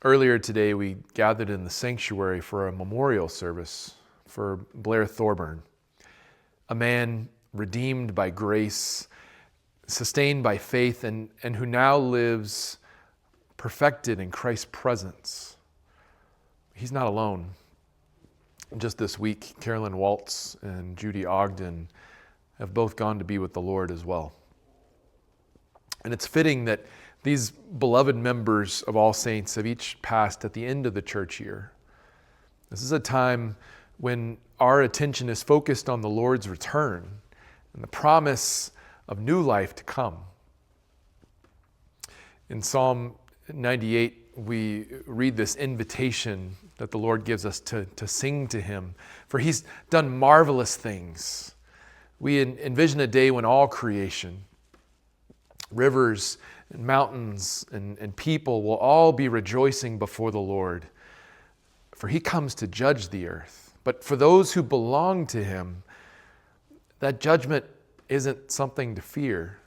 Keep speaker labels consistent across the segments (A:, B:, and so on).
A: Earlier today, we gathered in the sanctuary for a memorial service for Blair Thorburn, a man redeemed by grace, sustained by faith, and who now lives perfected in Christ's presence. He's not alone. Just this week, Carolyn Waltz and Judy Ogden have both gone to be with the Lord as well. And it's fitting that these beloved members of All Saints have each passed at the end of the church year. This is a time when our attention is focused on the Lord's return and the promise of new life to come. In Psalm 98, we read this invitation that the Lord gives us to sing to Him, for He's done marvelous things. We envision a day when all creation, rivers and mountains and people will all be rejoicing before the Lord, for He comes to judge the earth. But for those who belong to Him, that judgment isn't something to fear.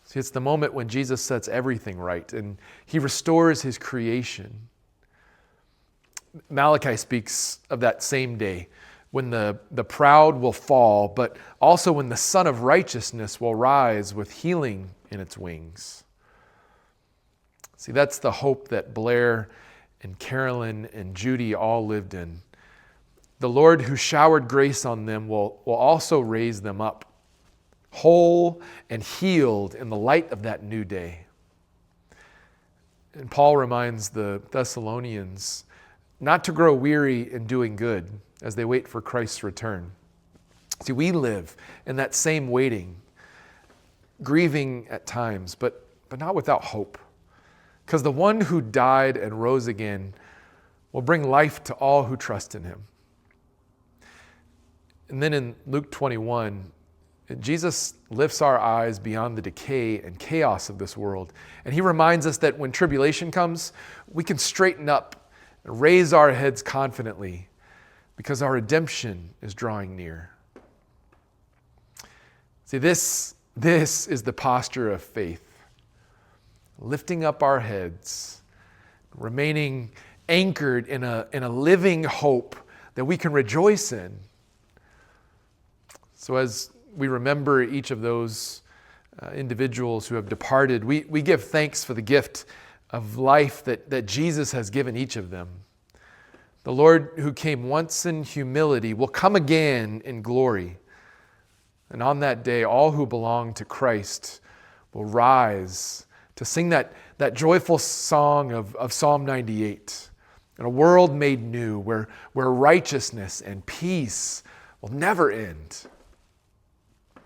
A: See, it's the moment when Jesus sets everything right and He restores His creation. Malachi speaks of that same day when the proud will fall, but also when the Son of Righteousness will rise with healing in its wings. See, that's the hope that Blair and Carolyn and Judy all lived in. The Lord who showered grace on them will also raise them up, whole and healed in the light of that new day. And Paul reminds the Thessalonians not to grow weary in doing good as they wait for Christ's return. See, we live in that same waiting, grieving at times, but not without hope. Because the one who died and rose again will bring life to all who trust in Him. And then in Luke 21, Jesus lifts our eyes beyond the decay and chaos of this world. And He reminds us that when tribulation comes, we can straighten up and raise our heads confidently because our redemption is drawing near. See, this is the posture of faith. Lifting up our heads, remaining anchored in a living hope that we can rejoice in. So as we remember each of those individuals who have departed, we give thanks for the gift of life that Jesus has given each of them. The Lord who came once in humility will come again in glory. And on that day, all who belong to Christ will rise to sing that joyful song of Psalm 98. In a world made new where righteousness and peace will never end.